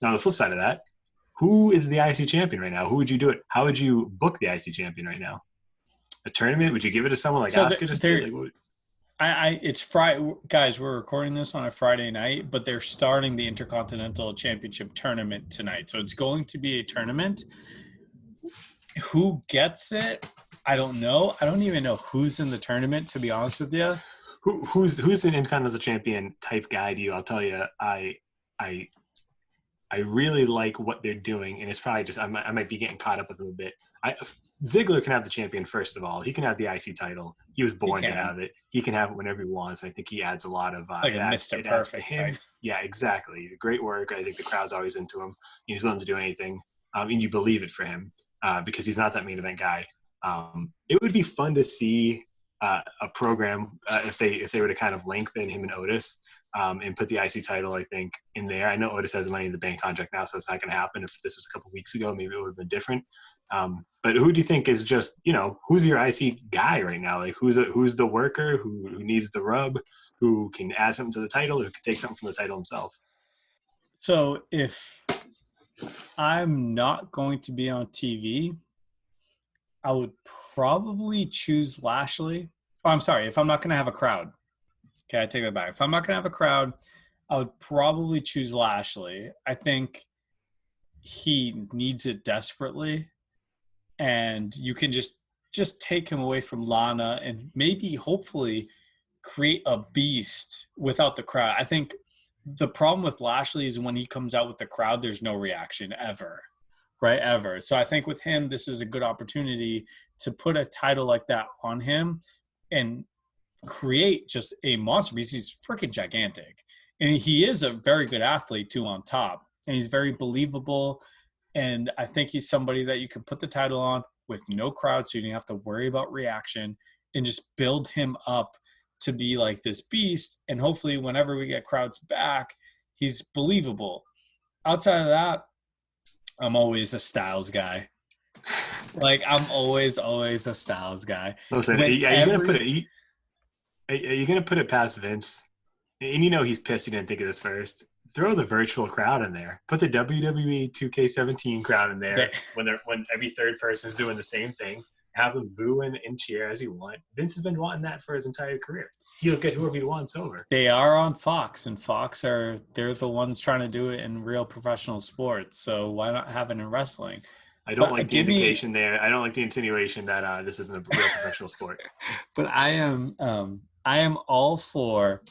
Now, the flip side of that, who is the IC champion right now? Who would you do it? How would you book the IC champion right now? A tournament? Would you give it to someone like Asuka just did? Like, what? It's Friday, guys. We're recording this on a Friday night, but they're starting the Intercontinental Championship tournament tonight, so it's going to be a tournament. Who gets it? I don't know. I don't even know who's in the tournament, to be honest with you. Who's an Intercontinental Champion type guy to you? I'll tell you, I really like what they're doing, and it's probably just I might be getting caught up with them a bit. Ziggler can have the champion first of all. He can have the IC title. He was born to have it. He can have it whenever he wants. I think he adds a lot of like a Mr. Perfect type. Yeah, exactly. Great work. I think the crowd's always into him. He's willing to do anything, and you believe it for him because he's not that main event guy. It would be fun to see a program if they were to kind of lengthen him and Otis. And put the IC title, I think, in there. I know Otis has a Money in the Bank contract now, so it's not going to happen. If this was a couple weeks ago, maybe it would have been different. But who do you think is just, who's your IC guy right now? Like, who's the worker who needs the rub, who can add something to the title, who can take something from the title himself? So if I'm not going to be on TV, I would probably choose Lashley. Oh, I'm sorry, if I'm not going to have a crowd. Okay, I take that back. If I'm not going to have a crowd, I would probably choose Lashley. I think he needs it desperately, and you can just take him away from Lana and maybe, hopefully, create a beast without the crowd. I think the problem with Lashley is when he comes out with the crowd, there's no reaction ever, right? Ever. So I think with him, this is a good opportunity to put a title like that on him and create just a monster because he's freaking gigantic, and he is a very good athlete too on top, and he's very believable, and I think he's somebody that you can put the title on with no crowd, so you don't have to worry about reaction, and just build him up to be like this beast, and hopefully whenever we get crowds back, he's believable. Outside of that, I'm always a Styles guy. Like, I'm always a Styles guy. Listen, are you going to put it past Vince? And he's pissed he didn't think of this first. Throw the virtual crowd in there. Put the WWE 2K17 crowd in there when every third person is doing the same thing. Have them boo and cheer as you want. Vince has been wanting that for his entire career. He'll get whoever he wants over. They are on Fox, and they're the ones trying to do it in real professional sports. So why not have it in wrestling? I don't like the indication there. I don't like the insinuation that this isn't a real professional sport. But I am all for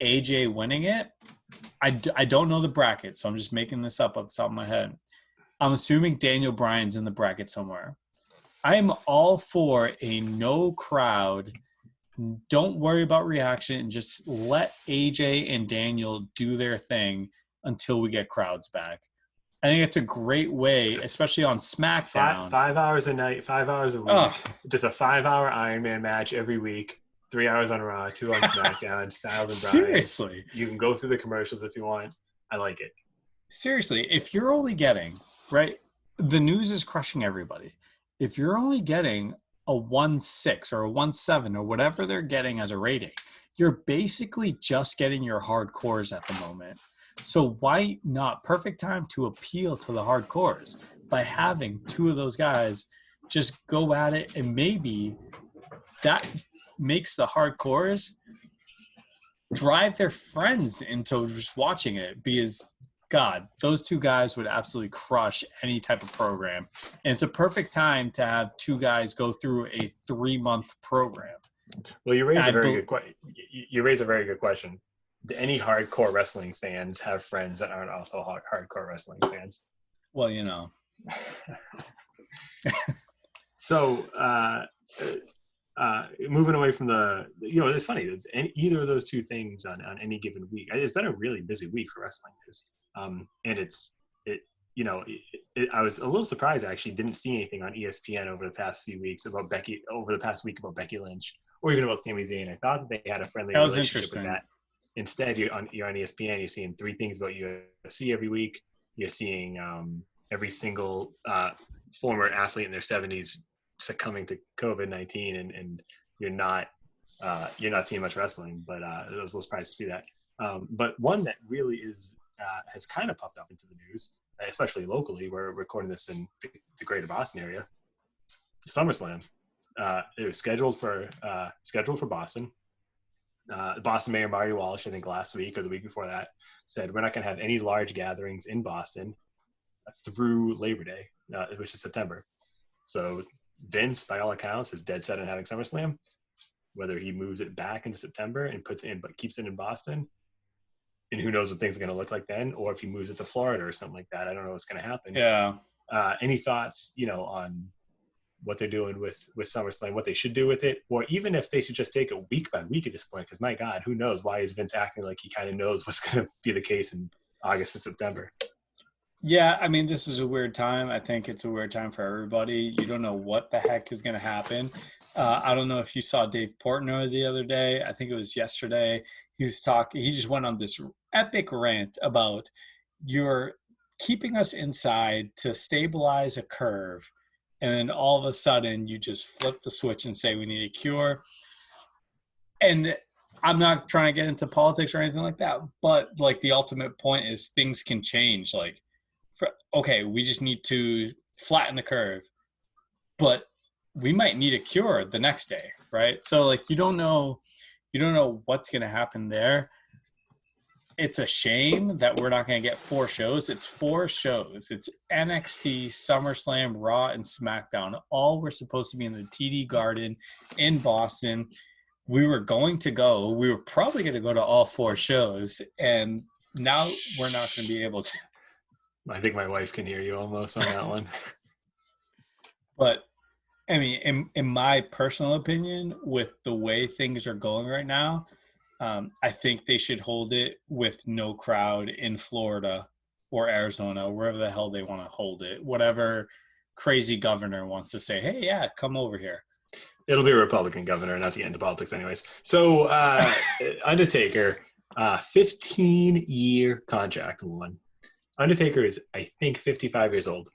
AJ winning it. I don't know the bracket, so I'm just making this up off the top of my head. I'm assuming Daniel Bryan's in the bracket somewhere. I am all for a no crowd. Don't worry about reaction and just let AJ and Daniel do their thing until we get crowds back. I think it's a great way, especially on SmackDown. 5 hours a night, 5 hours a week. Oh. Just a 5-hour Iron Man match every week. 3 hours on Raw, 2 on SmackDown, Styles and Bryan. Seriously. You can go through the commercials if you want. I like it. Seriously, if you're only getting, right, the news is crushing everybody. If you're only getting a 1.6 or a 1.7 or whatever they're getting as a rating, you're basically just getting your hardcores at the moment. So why not? Perfect time to appeal to the hardcores by having two of those guys just go at it, and maybe that makes the hardcores drive their friends into just watching it, because God, those two guys would absolutely crush any type of program. And it's a perfect time to have two guys go through a 3-month program. Well, you raise a very good question. Do any hardcore wrestling fans have friends that aren't also hardcore wrestling fans? Well, So, moving away from it's funny that either of those two things on any given week. It's been a really busy week for wrestling news, and I was a little surprised I actually didn't see anything on ESPN over the past few weeks about Becky Lynch, or even about Sami Zayn. I thought that they had a friendly relationship with that. Instead, you're on ESPN. You're seeing 3 things about UFC every week. You're seeing every single former athlete in their 70s succumbing to COVID-19, and you're not seeing much wrestling. But I was a little surprised to see that. But one that really is has kind of popped up into the news, especially locally. We're recording this in the greater Boston area. SummerSlam. It was scheduled for Boston. Boston Mayor Marty Walsh, I think last week or the week before that, said we're not going to have any large gatherings in Boston through Labor Day, which is September. So Vince, by all accounts, is dead set on having SummerSlam. Whether he moves it back into September and keeps it in Boston, and who knows what things are going to look like then, or if he moves it to Florida or something like that. I don't know what's going to happen. Yeah. Any thoughts, on what they're doing with SummerSlam, what they should do with it, or even if they should just take it week by week at this point? Because my God, who knows? Why is Vince acting like he kind of knows what's going to be the case in August and September? Yeah, I mean, this is a weird time. I think it's a weird time for everybody. You don't know what the heck is going to happen. I don't know if you saw Dave Portnoy the other day. I think it was yesterday. He just went on this epic rant about you're keeping us inside to stabilize a curve, and then all of a sudden you just flip the switch and say we need a cure. And I'm not trying to get into politics or anything like that, but like the ultimate point is things can change. Like, okay, we just need to flatten the curve, but we might need a cure the next day, right? So like you don't know what's going to happen there. It's a shame that we're not going to get 4 shows. It's 4 shows. It's NXT, SummerSlam, Raw, and SmackDown. All were supposed to be in the TD Garden in Boston. We were going to go. We were probably going to go to all 4 shows, and now we're not going to be able to. I think my wife can hear you almost on that one. But I mean, in my personal opinion, with the way things are going right now, I think they should hold it with no crowd in Florida or Arizona, wherever the hell they want to hold it. Whatever crazy governor wants to say, hey, yeah, come over here. It'll be a Republican governor, not the end of politics anyways. So Undertaker, 15-year contract one. Undertaker is, I think, 55 years old.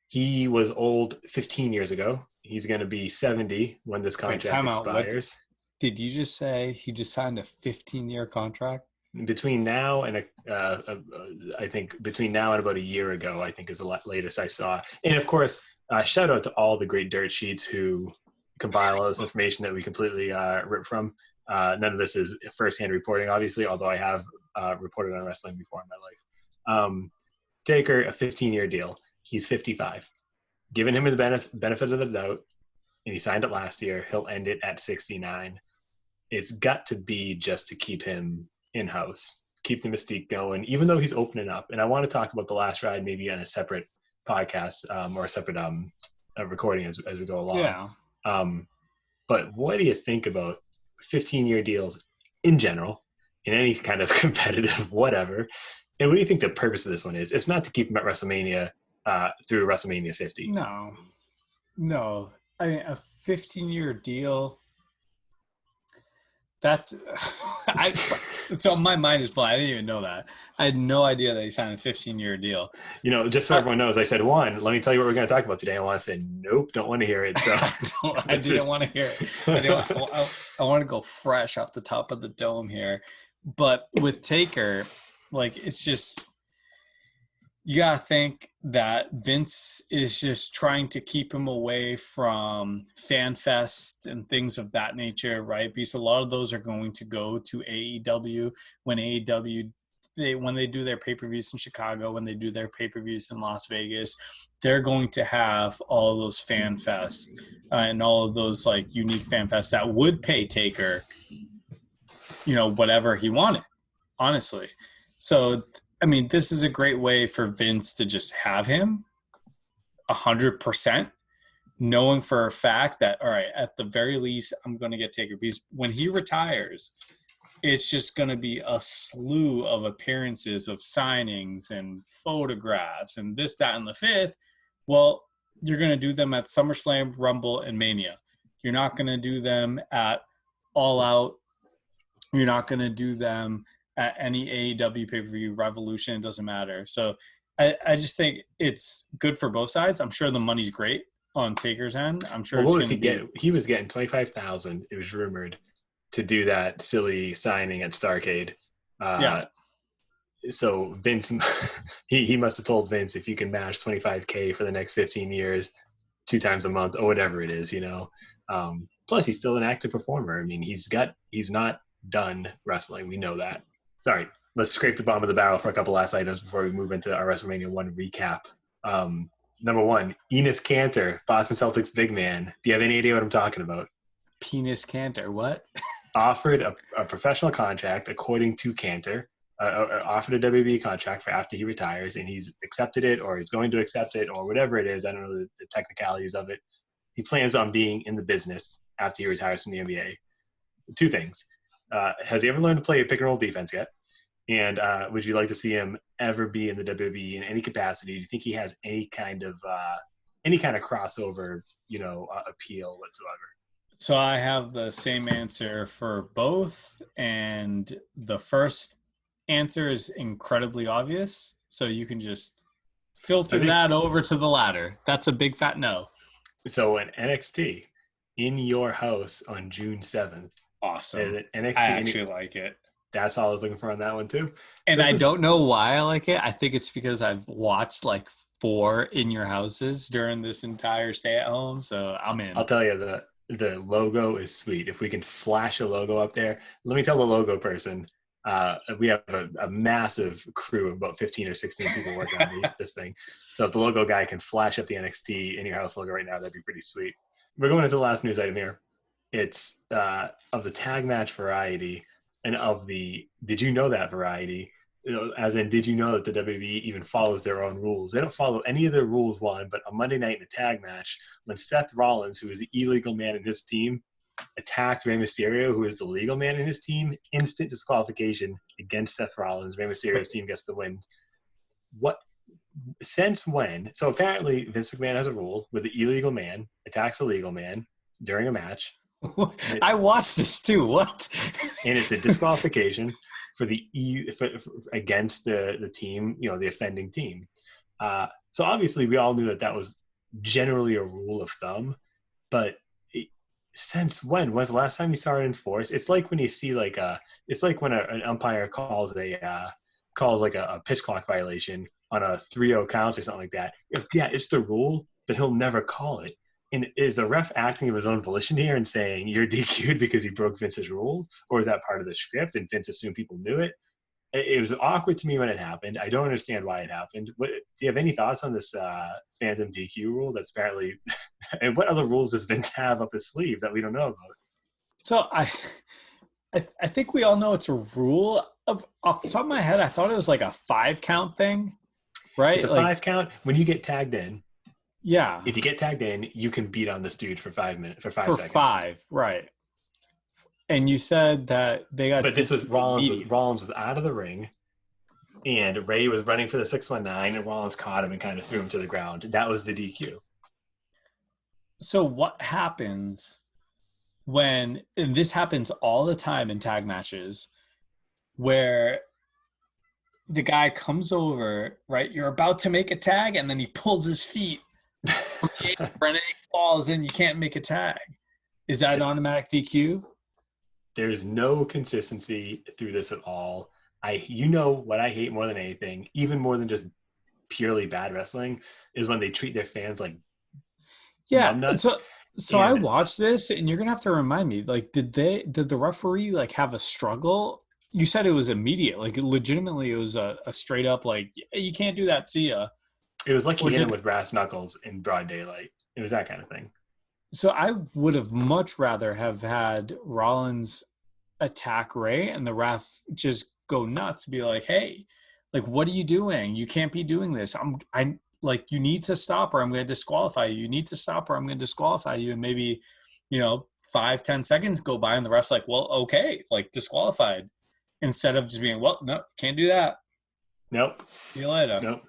He was old 15 years ago. He's going to be 70 when this contract expires. Did you just say he just signed a 15-year contract? Between now and I think between now and about a year ago, I think is the latest I saw. And of course, shout out to all the great dirt sheets who compile all this information that we completely rip from. None of this is firsthand reporting, obviously, although I have reported on wrestling before in my life. Taker, a 15-year deal. He's 55. Giving him the benefit of the doubt, and he signed it last year, he'll end it at 69. It's got to be just to keep him in-house, keep the mystique going, even though he's opening up. And I want to talk about the last ride maybe on a separate podcast or a separate recording as we go along. Yeah. But what do you think about 15-year deals in general, in any kind of competitive whatever? And what do you think the purpose of this one is? It's not to keep him at WrestleMania through WrestleMania 50. No. I mean, a 15-year deal. That's so my mind is blown. I didn't even know that. I had no idea that he signed a 15-year deal. Just so everyone knows, I said one. Let me tell you what we're going to talk about today. I want to say nope, don't want to hear it. So I didn't want to hear it. I want to go fresh off the top of the dome here. But with Taker, like it's just you gotta think that Vince is just trying to keep him away from Fan Fest and things of that nature, right? Because a lot of those are going to go to AEW when they do their pay-per-views in Chicago, when they do their pay-per-views in Las Vegas, they're going to have all of those Fan Fests and all of those like unique Fan Fests that would pay Taker, whatever he wanted, honestly. So, I mean, this is a great way for Vince to just have him 100%, knowing for a fact that, all right, at the very least, I'm going to get Taker. Because when he retires, it's just going to be a slew of appearances of signings and photographs and this, that, and the fifth. Well, you're going to do them at SummerSlam, Rumble, and Mania. You're not going to do them at All Out. You're not going to do them at any AEW pay-per-view, Revolution, it doesn't matter. So I just think it's good for both sides. I'm sure the money's great on Taker's end. I'm sure. Well, what was he getting? He was getting $25,000. It was rumored to do that silly signing at Starrcade. Yeah. So Vince, he must have told Vince, if you can match 25K for the next 15 years, 2 times a month or whatever it is, plus he's still an active performer. I mean, he's not done wrestling. We know that. Sorry, let's scrape the bottom of the barrel for a couple last items before we move into our WrestleMania 1 recap. Number one, Enes Kanter, Boston Celtics big man. Do you have any idea what I'm talking about? Penis Kanter, what? Offered a professional contract, according to Kanter, offered a WWE contract for after he retires, and he's accepted it, or he's going to accept it, or whatever it is. I don't know the technicalities of it. He plans on being in the business after he retires from the NBA. 2 things. Has he ever learned to play a pick and roll defense yet? And would you like to see him ever be in the WWE in any capacity? Do you think he has any kind of crossover, appeal whatsoever? So I have the same answer for both, and the first answer is incredibly obvious. So you can just filter that over to the latter. That's a big fat no. So in NXT, in your house on June 7th. Awesome. NXT, I actually like it. That's all I was looking for on that one too. And I don't know why I like it. I think it's because I've watched like 4 in your houses during this entire stay at home. So I'm in. I'll tell you, the logo is sweet. If we can flash a logo up there, let me tell the logo person. We have a massive crew of about 15 or 16 people working on this thing. So if the logo guy can flash up the NXT in your house logo right now, that'd be pretty sweet. We're going into the last news item here. It's of the tag match variety and of the did you know that variety, as in did you know that the WWE even follows their own rules? They don't follow any of their rules, one, but on Monday night in the tag match, when Seth Rollins, who is the illegal man in his team, attacked Rey Mysterio, who is the legal man in his team, instant disqualification against Seth Rollins. Rey Mysterio's team gets the win. What? Since when? So apparently Vince McMahon has a rule where the illegal man attacks a legal man during a match. I watched this too. What? And it's a disqualification for against the team, the offending team. So obviously we all knew that was generally a rule of thumb, but since when? When's the last time you saw it enforced? It's like when you see it's like when an umpire calls like a pitch clock violation on a 3-0 count or something like that. It's the rule, but he'll never call it. And is the ref acting of his own volition here and saying you're DQ'd because he broke Vince's rule? Or is that part of the script and Vince assumed people knew it? It was awkward to me when it happened. I don't understand why it happened. Do you have any thoughts on this phantom DQ rule that's apparently – and what other rules does Vince have up his sleeve that we don't know about? So I think we all know it's a rule. Off the top of my head, I thought it was like a 5-count thing, right? It's a 5-count. When you get tagged in, yeah. If you get tagged in, you can beat on this dude for 5 minutes, for 5 seconds. For 5, right. And you said that they got... But this was Rollins was out of the ring, and Ray was running for the 619, and Rollins caught him and kind of threw him to the ground. That was the DQ. So what happens when... And this happens all the time in tag matches, where the guy comes over, right? You're about to make a tag, and then he pulls his feet from the apron and he falls, and you can't make a tag. Is that an automatic DQ? There's no consistency through this at all. What I hate more than anything, even more than just purely bad wrestling, is when they treat their fans like numbnuts. So I watched this, and you're gonna have to remind me. Like, did the referee like have a struggle? You said it was immediate. Like, legitimately, it was a straight up like, you can't do that. See ya. It was like he hit him with brass knuckles in broad daylight. It was that kind of thing. So I would have much rather have had Rollins attack Ray and the ref just go nuts, be like, hey, like, what are you doing? You can't be doing this. I'm like, you need to stop or I'm going to disqualify you. You need to stop or I'm going to disqualify you. And maybe, 5-10 seconds go by and the ref's like, well, okay, like, disqualified, instead of just being, well, no, can't do that. Nope. See you later. Nope.